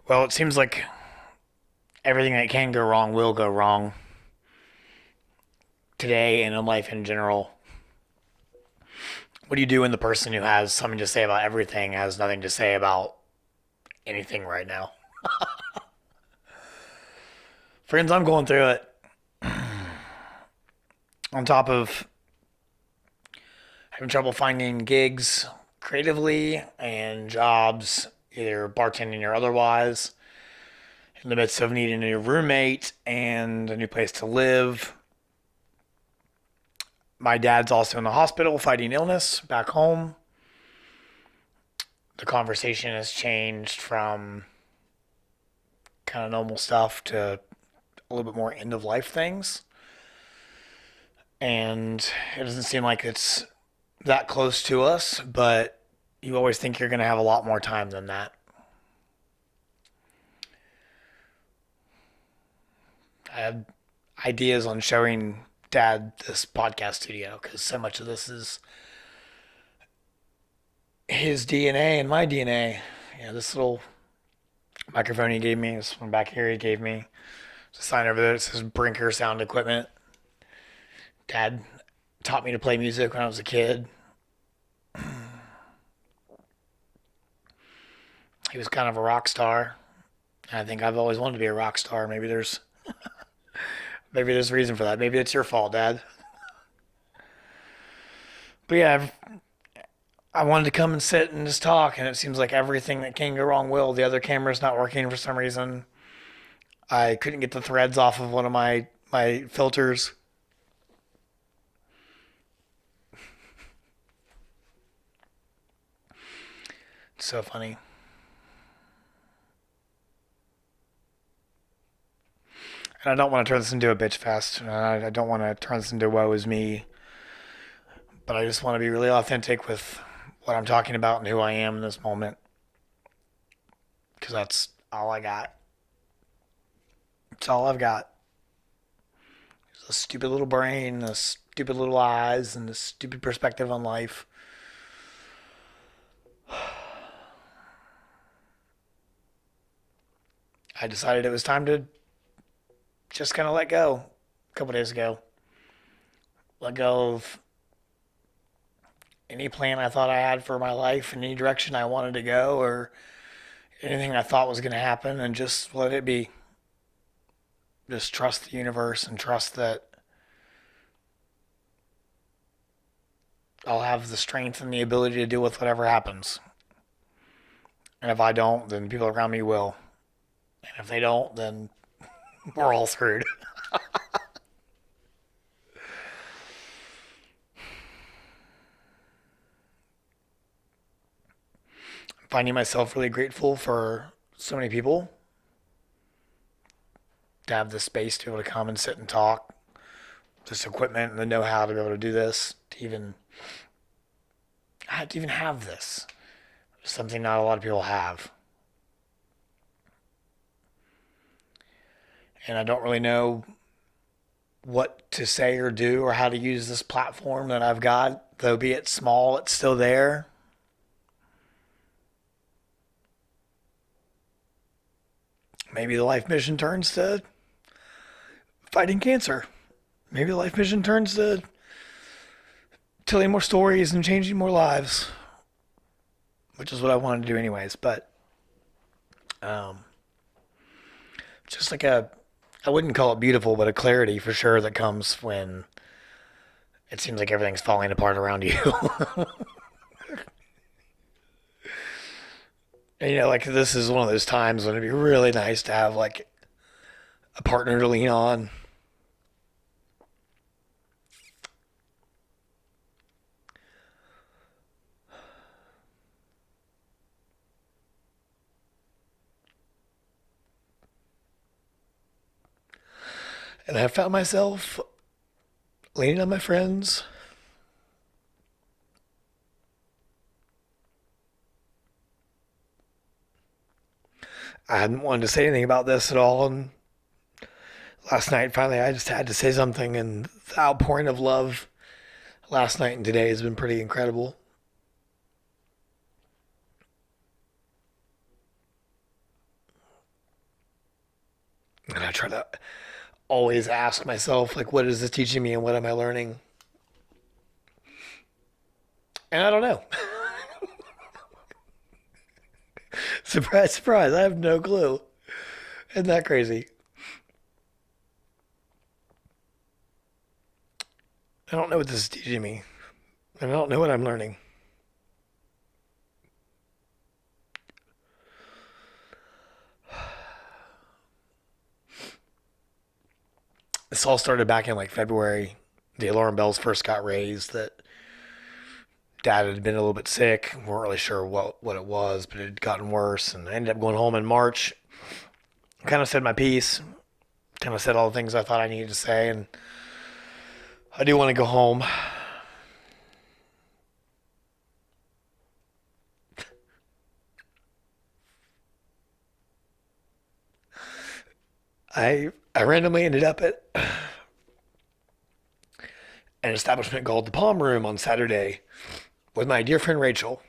Well, it seems like everything that can go wrong will go wrong today and in life in general. What do you do when the person who has something to say about everything has nothing to say about anything right now? Friends, I'm going through it. On top of having trouble finding gigs creatively and jobs, either bartending or otherwise, in the midst of needing a new roommate and a new place to live. My dad's also in the hospital fighting illness back home. The conversation has changed from kind of normal stuff to a little bit more end of life things. And it doesn't seem like it's that close to us, but you always think you're going to have a lot more time than that. I had ideas on showing dad this podcast studio because so much of this is his DNA and my DNA. This little microphone he gave me, this one back here he gave me, there's a sign over there that says Brinker Sound Equipment. Dad taught me to play music when I was a kid. He was kind of a rock star. I think I've always wanted to be a rock star. Maybe there's a reason for that. Maybe it's your fault, Dad. But yeah, I wanted to come and sit and just talk, and it seems like everything that can go wrong will. The other camera's not working for some reason. I couldn't get the threads off of one of my filters. It's so funny. And I don't want to turn this into a bitch fest. I don't want to turn this into woe is me. But I just want to be really authentic with what I'm talking about and who I am in this moment. Because that's all I got. It's all I've got. It's a stupid little brain, a stupid little eyes, and a stupid perspective on life. I decided it was time to just kind of let go a couple days ago. Let go of any plan I thought I had for my life in any direction I wanted to go or anything I thought was going to happen and just let it be. Just trust the universe and trust that I'll have the strength and the ability to deal with whatever happens. And if I don't, then people around me will. And if they don't, then we're all screwed. I'm finding myself really grateful for so many people to have the space to be able to come and sit and talk, this equipment and the know-how to be able to do this, to even have this. Something not a lot of people have. And I don't really know what to say or do or how to use this platform that I've got. Though be it small, it's still there. Maybe the life mission turns to fighting cancer. Maybe the life mission turns to telling more stories and changing more lives, which is what I wanted to do anyways. But um, just like I wouldn't call it beautiful, but a clarity for sure that comes when it seems like everything's falling apart around you. And, like this is one of those times when it'd be really nice to have like a partner to lean on. And I found myself leaning on my friends. I hadn't wanted to say anything about this at all, and last night finally I just had to say something, and the outpouring of love last night and today has been pretty incredible. And I try to always ask myself, like, what is this teaching me and what am I learning? And I don't know. Surprise, surprise. I have no clue. Isn't that crazy? I don't know what this is teaching me. And I don't know what I'm learning. This all started back in like February. The alarm bells first got raised that dad had been a little bit sick. We weren't really sure what it was, but it had gotten worse. And I ended up going home in March. Kind of said my piece. Kind of said all the things I thought I needed to say. And I do want to go home. I randomly ended up at an establishment called the Palm Room on Saturday with my dear friend Rachel.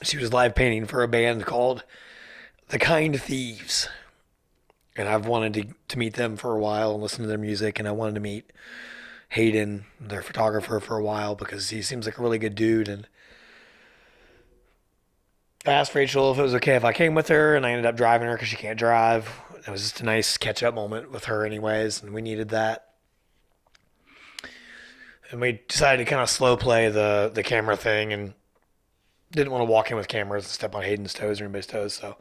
She was live painting for a band called The Kind Thieves. And I've wanted to meet them for a while and listen to their music. And I wanted to meet Hayden, their photographer, for a while because he seems like a really good dude. And I asked Rachel if it was okay if I came with her, and I ended up driving her because she can't drive. It was just a nice catch up moment with her, anyways, and we needed that. And we decided to kind of slow play the camera thing and didn't want to walk in with cameras and step on Hayden's toes or anybody's toes, so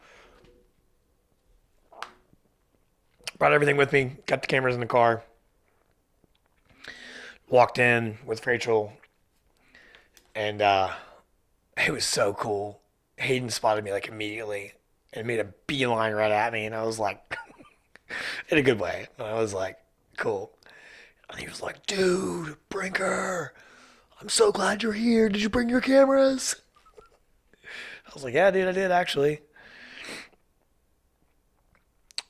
brought everything with me, got the cameras in the car, walked in with Rachel, and it was so cool. Hayden spotted me like immediately and made a beeline right at me, and I was like, in a good way. And I was like, cool. And he was like, dude, Brinker, I'm so glad you're here. Did you bring your cameras? I was like, yeah, dude, I did actually.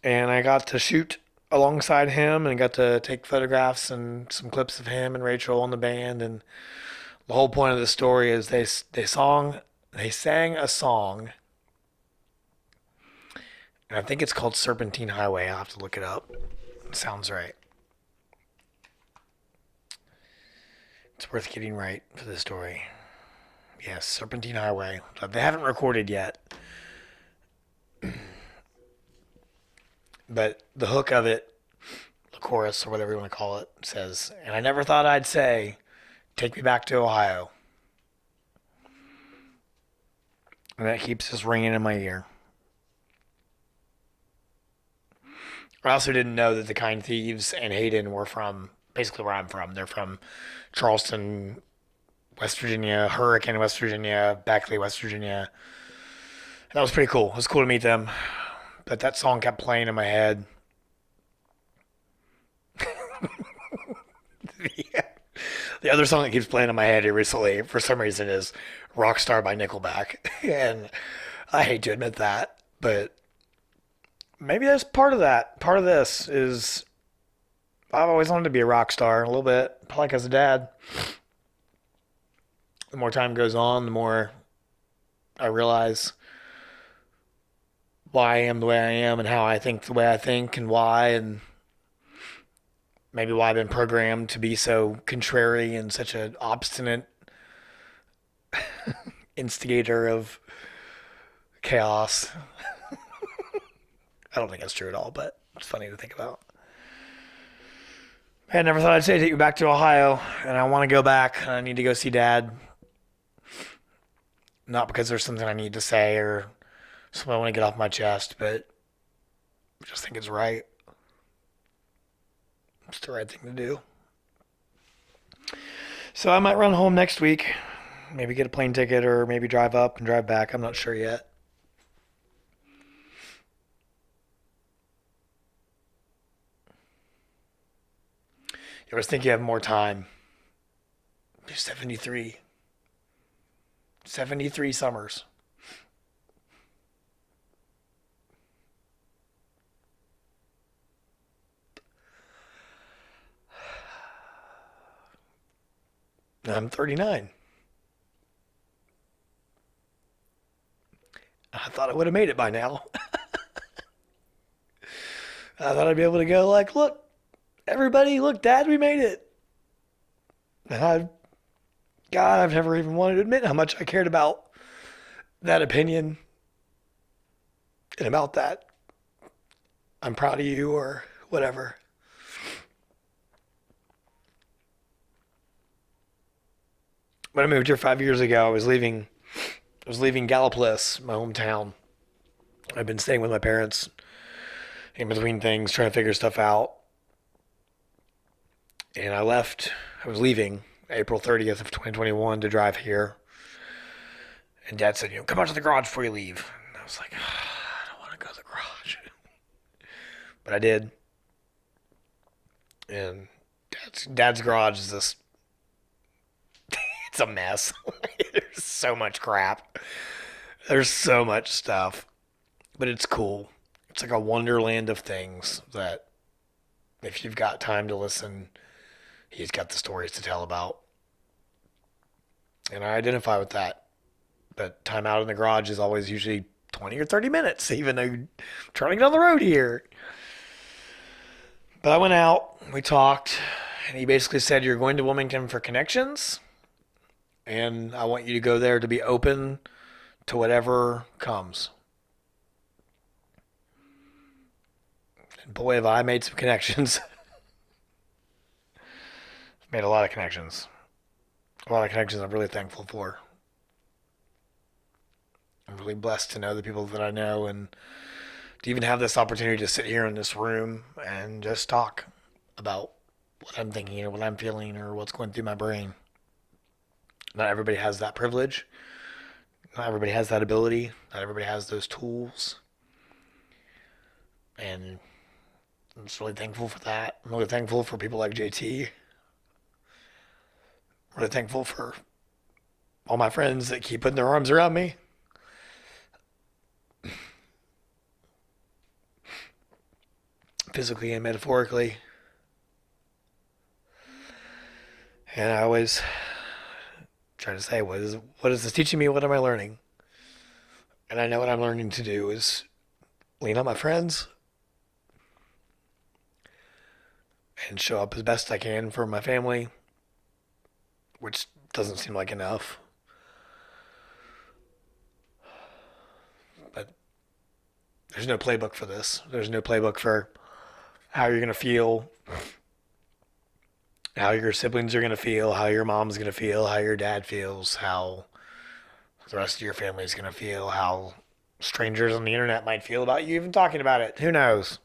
And I got to shoot alongside him and got to take photographs and some clips of him and Rachel on the band. And the whole point of the story is they sang a song, and I think it's called Serpentine Highway. I'll have to look it up. It sounds right. It's worth getting right for this story. Yes, Serpentine Highway. They haven't recorded yet. But the hook of it, the chorus or whatever you want to call it, says, and I never thought I'd say, take me back to Ohio. And that keeps just ringing in my ear. I also didn't know that the Kind Thieves and Hayden were from basically where I'm from. They're from Charleston, West Virginia, Hurricane, West Virginia, Beckley, West Virginia. And that was pretty cool. It was cool to meet them. But that song kept playing in my head. Yeah. The other song that keeps playing in my head here recently, for some reason, is Rockstar by Nickelback. And I hate to admit that, but maybe that's part of that. Part of this is I've always wanted to be a rock star a little bit, like as a dad. The more time goes on, the more I realize why I am the way I am and how I think the way I think and why, and maybe why I've been programmed to be so contrary and such an obstinate instigator of chaos. I don't think that's true at all, but it's funny to think about. I never thought I'd say take you back to Ohio, and I want to go back. I need to go see Dad. Not because there's something I need to say or something I want to get off my chest, but I just think it's right. It's the right thing to do. So I might run home next week. Maybe get a plane ticket or maybe drive up and drive back. I'm not sure yet. You always think you have more time. You're 73. 73 summers. I'm 39. I thought I would have made it by now. I thought I'd be able to go like, look, everybody, look, Dad, we made it. And God, I've never even wanted to admit how much I cared about that opinion and about that. I'm proud of you or whatever. When I moved here 5 years ago, I was leaving Gallipolis, my hometown. I've been staying with my parents in between things, trying to figure stuff out. And I was leaving April 30th of 2021 to drive here. And Dad said, come out to the garage before you leave. And I was like, I don't want to go to the garage. But I did. And Dad's garage is it's a mess. There's so much crap. There's so much stuff. But it's cool. It's like a wonderland of things that if you've got time to listen, he's got the stories to tell about. And I identify with that. But time out in the garage is always usually 20 or 30 minutes, even though you're trying to get on the road here. But I went out, we talked, and he basically said, you're going to Wilmington for connections, and I want you to go there to be open to whatever comes. And boy, have I made some connections. Made a lot of connections. A lot of connections I'm really thankful for. I'm really blessed to know the people that I know and to even have this opportunity to sit here in this room and just talk about what I'm thinking or what I'm feeling or what's going through my brain. Not everybody has that privilege. Not everybody has that ability. Not everybody has those tools. And I'm just really thankful for that. I'm really thankful for people like JT. I'm really thankful for all my friends that keep putting their arms around me. Physically and metaphorically. And I always try to say, what is this teaching me? What am I learning? And I know what I'm learning to do is lean on my friends and show up as best I can for my family, which doesn't seem like enough. But there's no playbook for this. There's no playbook for how you're going to feel, how your siblings are going to feel, how your mom's going to feel, how your dad feels, how the rest of your family is going to feel, how strangers on the internet might feel about you even talking about it. Who knows?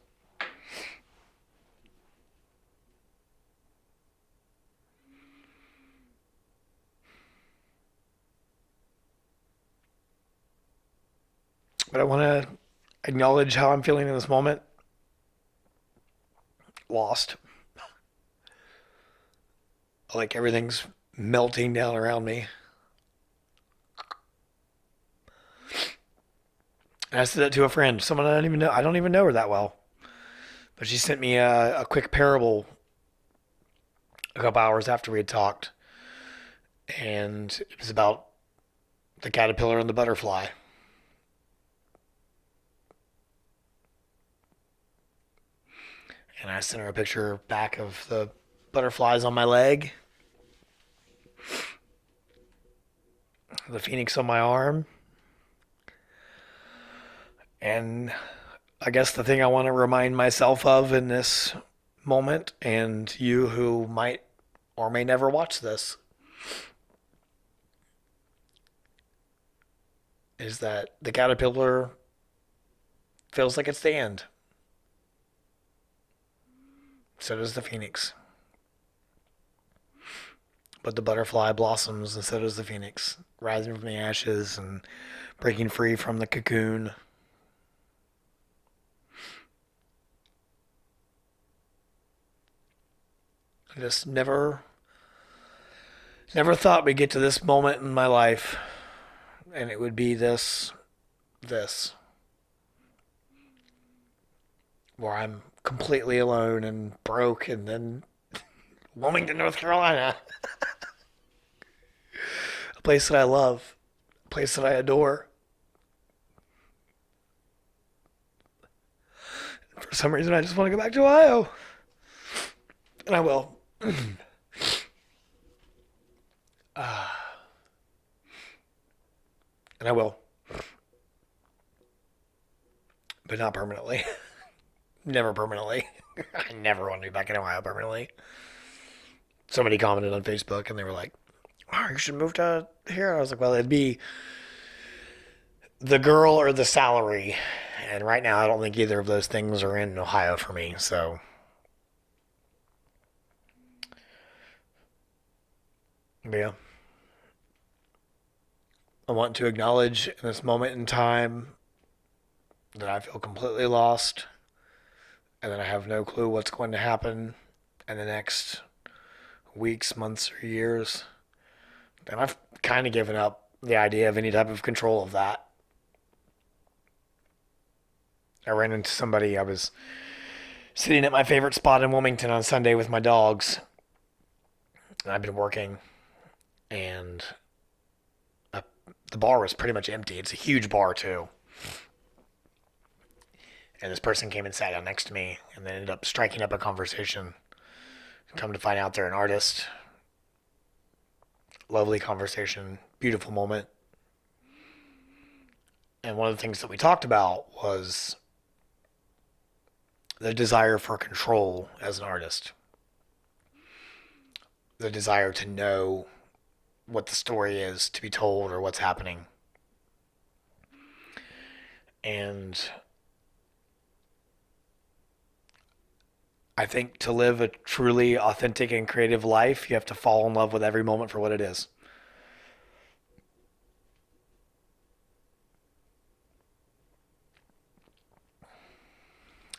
But I want to acknowledge how I'm feeling in this moment. Lost. Like everything's melting down around me. And I said that to a friend, someone I don't even know. I don't even know her that well. But she sent me a quick parable a couple hours after we had talked. And it was about the caterpillar and the butterfly. And I sent her a picture back of the butterflies on my leg, the phoenix on my arm. And I guess the thing I want to remind myself of in this moment, and you who might or may never watch this, is that the caterpillar feels like it's the end. So does the phoenix. But the butterfly blossoms, and so does the phoenix, rising from the ashes and breaking free from the cocoon. I just never thought we'd get to this moment in my life, and it would be this, where I'm completely alone and broke, and then Wilmington, North Carolina, a place that I love, a place that I adore. For some reason, I just want to go back to Ohio. And I will. And I will. But not permanently. Never permanently. I never want to be back in Ohio permanently. Somebody commented on Facebook and they were like, oh, you should move to here. I was like, well, it'd be the girl or the salary. And right now, I don't think either of those things are in Ohio for me. So, but yeah. I want to acknowledge in this moment in time that I feel completely lost and that I have no clue what's going to happen in the next weeks, months, or years. And I've kind of given up the idea of any type of control of that. I ran into somebody. I was sitting at my favorite spot in Wilmington on Sunday with my dogs. And I've been working, and the bar was pretty much empty. It's a huge bar, too. And this person came and sat down next to me and then ended up striking up a conversation. Come to find out they're an artist. Lovely conversation. Beautiful moment. And one of the things that we talked about was the desire for control as an artist. The desire to know what the story is to be told or what's happening. And I think to live a truly authentic and creative life, you have to fall in love with every moment for what it is.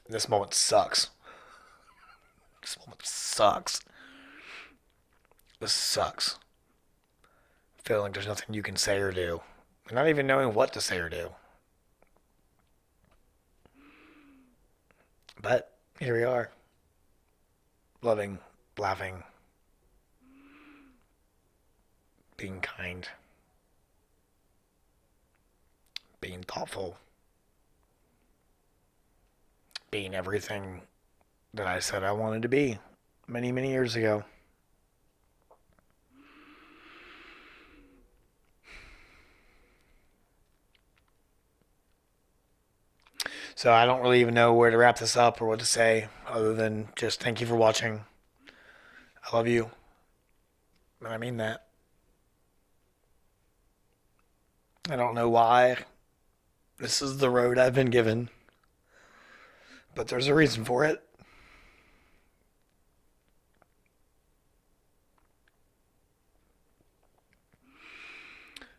This moment sucks. This moment sucks. This sucks. Feeling like there's nothing you can say or do. And not even knowing what to say or do. But here we are. Loving, laughing, being kind, being thoughtful, being everything that I said I wanted to be many, many years ago. So I don't really even know where to wrap this up or what to say other than just thank you for watching. I love you. And I mean that. I don't know why this is the road I've been given, but there's a reason for it.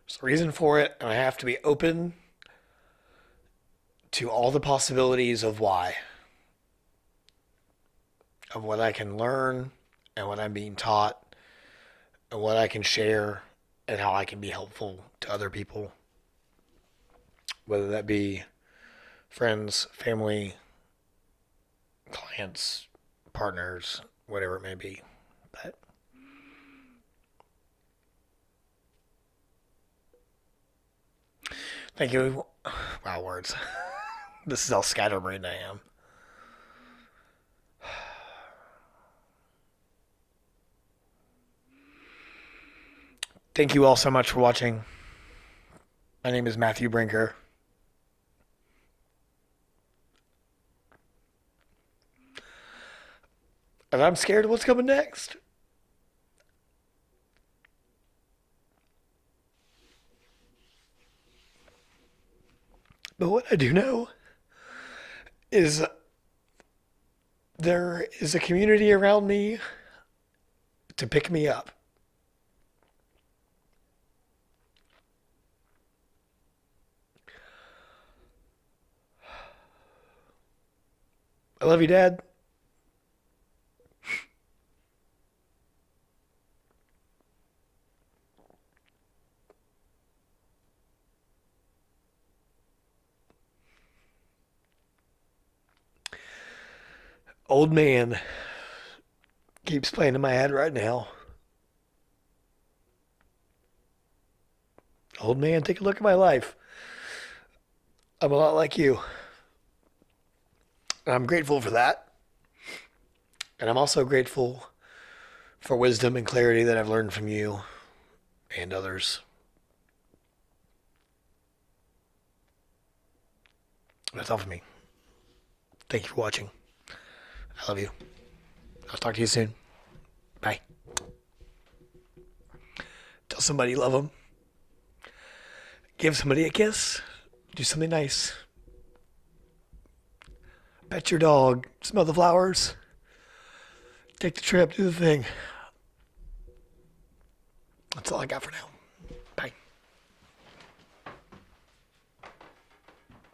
There's a reason for it, and I have to be open to all the possibilities of why, of what I can learn and what I'm being taught and what I can share and how I can be helpful to other people, whether that be friends, family, clients, partners, whatever it may be. But thank you. Wow, words. This is how scatterbrained I am. Thank you all so much for watching. My name is Matthew Brinker. And I'm scared of what's coming next. But what I do know is there is a community around me to pick me up. I love you, Dad. Old man keeps playing in my head right now. Old man, take a look at my life. I'm a lot like you. And I'm grateful for that. And I'm also grateful for wisdom and clarity that I've learned from you and others. That's all for me. Thank you for watching. I love you. I'll talk to you soon. Bye. Tell somebody you love them. Give somebody a kiss. Do something nice. Pet your dog. Smell the flowers. Take the trip. Do the thing. That's all I got for now.